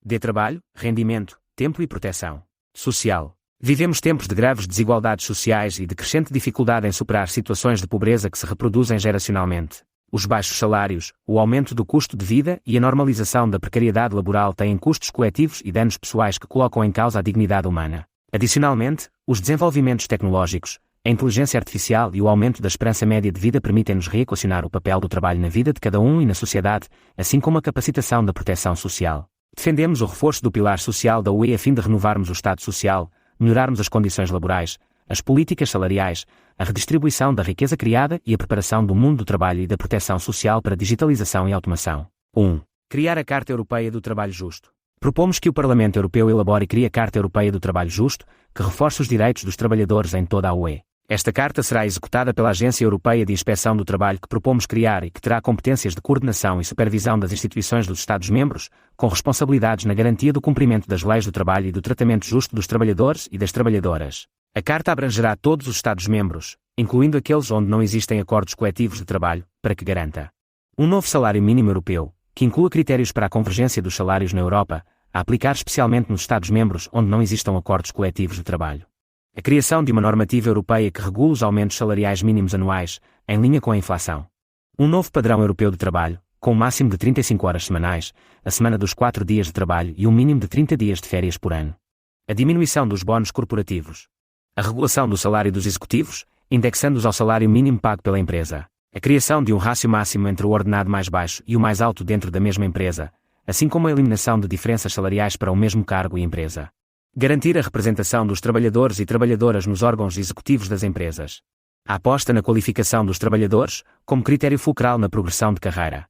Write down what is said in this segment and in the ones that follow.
D. Trabalho, rendimento, tempo e proteção social. Vivemos tempos de graves desigualdades sociais e de crescente dificuldade em superar situações de pobreza que se reproduzem geracionalmente. Os baixos salários, o aumento do custo de vida e a normalização da precariedade laboral têm custos coletivos e danos pessoais que colocam em causa a dignidade humana. Adicionalmente, os desenvolvimentos tecnológicos, a inteligência artificial e o aumento da esperança média de vida permitem-nos reequacionar o papel do trabalho na vida de cada um e na sociedade, assim como a capacitação da proteção social. Defendemos o reforço do pilar social da UE a fim de renovarmos o Estado Social, melhorarmos as condições laborais, as políticas salariais, a redistribuição da riqueza criada e a preparação do mundo do trabalho e da proteção social para digitalização e automação. 1. Criar a Carta Europeia do Trabalho Justo. Propomos que o Parlamento Europeu elabore e crie a Carta Europeia do Trabalho Justo, que reforce os direitos dos trabalhadores em toda a UE. Esta carta será executada pela Agência Europeia de Inspeção do Trabalho que propomos criar e que terá competências de coordenação e supervisão das instituições dos Estados-membros, com responsabilidades na garantia do cumprimento das leis do trabalho e do tratamento justo dos trabalhadores e das trabalhadoras. A carta abrangerá todos os Estados-membros, incluindo aqueles onde não existem acordos coletivos de trabalho, para que garanta um novo salário mínimo europeu, que inclua critérios para a convergência dos salários na Europa, a aplicar especialmente nos Estados-membros onde não existam acordos coletivos de trabalho. A criação de uma normativa europeia que regule os aumentos salariais mínimos anuais, em linha com a inflação. Um novo padrão europeu de trabalho, com um máximo de 35 horas semanais, a semana dos 4 dias de trabalho e um mínimo de 30 dias de férias por ano. A diminuição dos bónus corporativos. A regulação do salário dos executivos, indexando-os ao salário mínimo pago pela empresa. A criação de um rácio máximo entre o ordenado mais baixo e o mais alto dentro da mesma empresa, assim como a eliminação de diferenças salariais para o mesmo cargo e empresa. Garantir a representação dos trabalhadores e trabalhadoras nos órgãos executivos das empresas. A aposta na qualificação dos trabalhadores, como critério fulcral na progressão de carreira.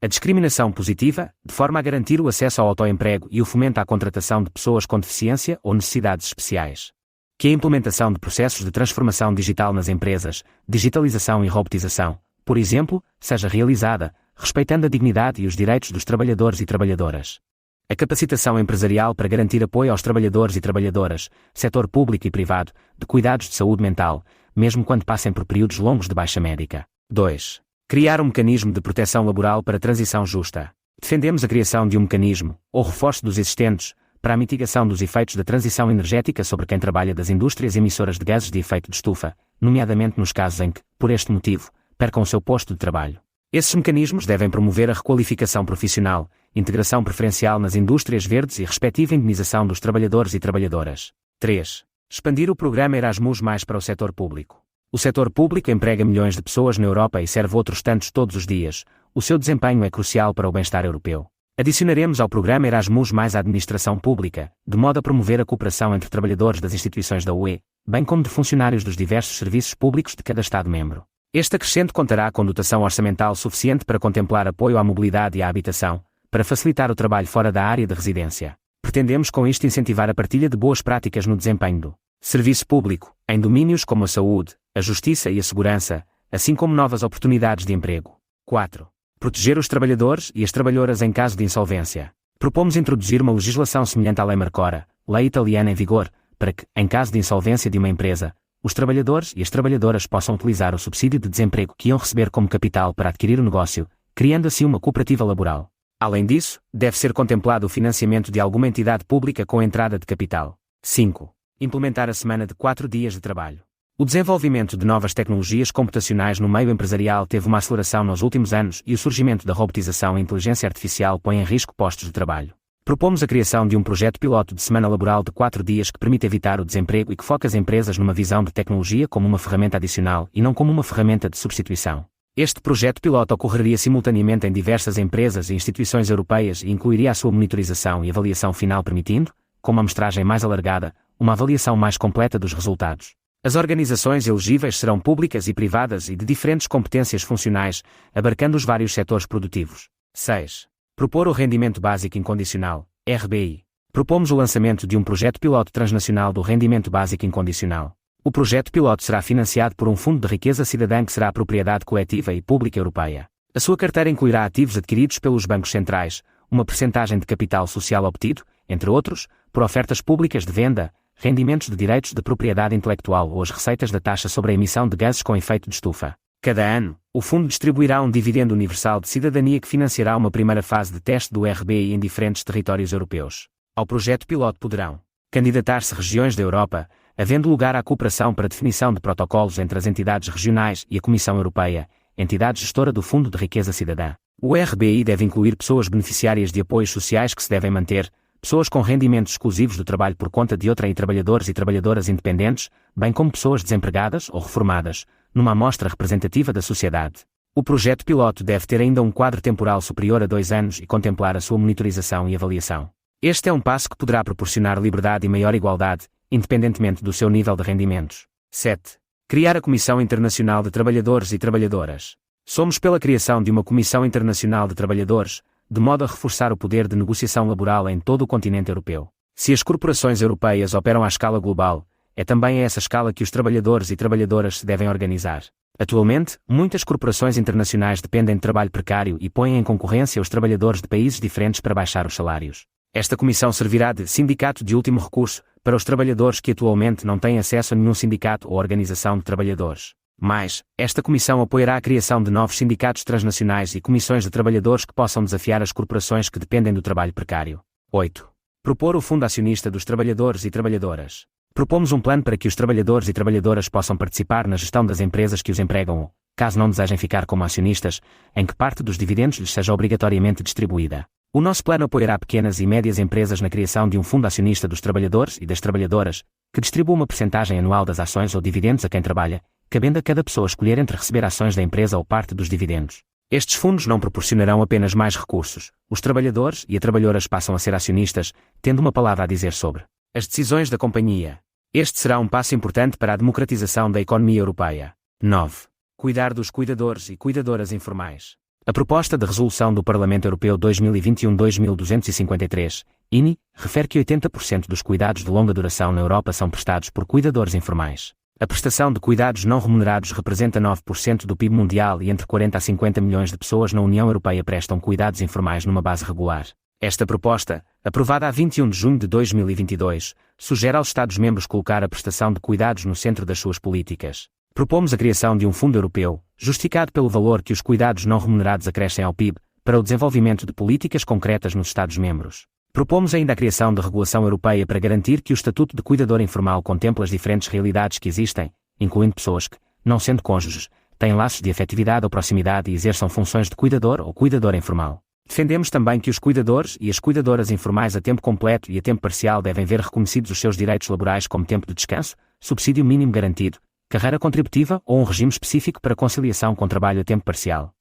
A discriminação positiva, de forma a garantir o acesso ao autoemprego e o fomento à contratação de pessoas com deficiência ou necessidades especiais. Que a implementação de processos de transformação digital nas empresas, digitalização e robotização, por exemplo, seja realizada, respeitando a dignidade e os direitos dos trabalhadores e trabalhadoras. A capacitação empresarial para garantir apoio aos trabalhadores e trabalhadoras, setor público e privado, de cuidados de saúde mental, mesmo quando passem por períodos longos de baixa médica. 2. Criar um mecanismo de proteção laboral para transição justa. Defendemos a criação de um mecanismo, ou reforço dos existentes, para a mitigação dos efeitos da transição energética sobre quem trabalha das indústrias emissoras de gases de efeito de estufa, nomeadamente nos casos em que, por este motivo, percam o seu posto de trabalho. Esses mecanismos devem promover a requalificação profissional, integração preferencial nas indústrias verdes e respectiva indenização dos trabalhadores e trabalhadoras. 3. Expandir o programa Erasmus+ para o setor público. O setor público emprega milhões de pessoas na Europa e serve outros tantos todos os dias. O seu desempenho é crucial para o bem-estar europeu. Adicionaremos ao programa Erasmus+ a administração pública, de modo a promover a cooperação entre trabalhadores das instituições da UE, bem como de funcionários dos diversos serviços públicos de cada Estado-membro. Este acrescente contará com dotação orçamental suficiente para contemplar apoio à mobilidade e à habitação, para facilitar o trabalho fora da área de residência. Pretendemos com isto incentivar a partilha de boas práticas no desempenho do serviço público, em domínios como a saúde, a justiça e a segurança, assim como novas oportunidades de emprego. 4. Proteger os trabalhadores e as trabalhadoras em caso de insolvência. Propomos introduzir uma legislação semelhante à Lei Marcora, lei italiana em vigor, para que, em caso de insolvência de uma empresa, os trabalhadores e as trabalhadoras possam utilizar o subsídio de desemprego que iam receber como capital para adquirir o negócio, criando assim uma cooperativa laboral. Além disso, deve ser contemplado o financiamento de alguma entidade pública com entrada de capital. 5. Implementar a semana de 4 dias de trabalho. O desenvolvimento de novas tecnologias computacionais no meio empresarial teve uma aceleração nos últimos anos e o surgimento da robotização e inteligência artificial põe em risco postos de trabalho. Propomos a criação de um projeto piloto de semana laboral de 4 dias que permite evitar o desemprego e que foca as empresas numa visão de tecnologia como uma ferramenta adicional e não como uma ferramenta de substituição. Este projeto piloto ocorreria simultaneamente em diversas empresas e instituições europeias e incluiria a sua monitorização e avaliação final permitindo, com uma amostragem mais alargada, uma avaliação mais completa dos resultados. As organizações elegíveis serão públicas e privadas e de diferentes competências funcionais, abarcando os vários setores produtivos. 6. Propor o Rendimento Básico Incondicional, RBI. Propomos o lançamento de um projeto piloto transnacional do Rendimento Básico Incondicional. O projeto piloto será financiado por um fundo de riqueza cidadã que será propriedade coletiva e pública europeia. A sua carteira incluirá ativos adquiridos pelos bancos centrais, uma percentagem de capital social obtido, entre outros, por ofertas públicas de venda, rendimentos de direitos de propriedade intelectual ou as receitas da taxa sobre a emissão de gases com efeito de estufa. Cada ano, o fundo distribuirá um dividendo universal de cidadania que financiará uma primeira fase de teste do RBI em diferentes territórios europeus. Ao projeto piloto poderão candidatar-se regiões da Europa, havendo lugar à cooperação para definição de protocolos entre as entidades regionais e a Comissão Europeia, entidade gestora do Fundo de Riqueza Cidadã. O RBI deve incluir pessoas beneficiárias de apoios sociais que se devem manter, pessoas com rendimentos exclusivos do trabalho por conta de outrem e trabalhadores e trabalhadoras independentes, bem como pessoas desempregadas ou reformadas, numa amostra representativa da sociedade. O projeto piloto deve ter ainda um quadro temporal superior a 2 anos e contemplar a sua monitorização e avaliação. Este é um passo que poderá proporcionar liberdade e maior igualdade, independentemente do seu nível de rendimentos. 7. Criar a Comissão Internacional de Trabalhadores e Trabalhadoras. Somos pela criação de uma Comissão Internacional de Trabalhadores, de modo a reforçar o poder de negociação laboral em todo o continente europeu. Se as corporações europeias operam à escala global, é também a essa escala que os trabalhadores e trabalhadoras se devem organizar. Atualmente, muitas corporações internacionais dependem de trabalho precário e põem em concorrência os trabalhadores de países diferentes para baixar os salários. Esta comissão servirá de sindicato de último recurso para os trabalhadores que atualmente não têm acesso a nenhum sindicato ou organização de trabalhadores. Mas, esta comissão apoiará a criação de novos sindicatos transnacionais e comissões de trabalhadores que possam desafiar as corporações que dependem do trabalho precário. 8. Propor o Fundo Acionista dos Trabalhadores e Trabalhadoras. Propomos um plano para que os trabalhadores e trabalhadoras possam participar na gestão das empresas que os empregam ou, caso não desejem ficar como acionistas, em que parte dos dividendos lhes seja obrigatoriamente distribuída. O nosso plano apoiará pequenas e médias empresas na criação de um fundo acionista dos trabalhadores e das trabalhadoras, que distribua uma percentagem anual das ações ou dividendos a quem trabalha, cabendo a cada pessoa escolher entre receber ações da empresa ou parte dos dividendos. Estes fundos não proporcionarão apenas mais recursos, os trabalhadores e as trabalhadoras passam a ser acionistas, tendo uma palavra a dizer sobre as decisões da companhia. Este será um passo importante para a democratização da economia europeia. 9. Cuidar dos cuidadores e cuidadoras informais. A proposta de resolução do Parlamento Europeu 2021-2253, INI, refere que 80% dos cuidados de longa duração na Europa são prestados por cuidadores informais. A prestação de cuidados não remunerados representa 9% do PIB mundial e entre 40 a 50 milhões de pessoas na União Europeia prestam cuidados informais numa base regular. Esta proposta, aprovada a 21 de junho de 2022, sugere aos Estados-membros colocar a prestação de cuidados no centro das suas políticas. Propomos a criação de um fundo europeu, justificado pelo valor que os cuidados não remunerados acrescem ao PIB, para o desenvolvimento de políticas concretas nos Estados-membros. Propomos ainda a criação de regulação europeia para garantir que o estatuto de cuidador informal contempla as diferentes realidades que existem, incluindo pessoas que, não sendo cônjuges, têm laços de afetividade ou proximidade e exerçam funções de cuidador ou cuidadora informal. Defendemos também que os cuidadores e as cuidadoras informais a tempo completo e a tempo parcial devem ver reconhecidos os seus direitos laborais como tempo de descanso, subsídio mínimo garantido, carreira contributiva ou um regime específico para conciliação com trabalho a tempo parcial.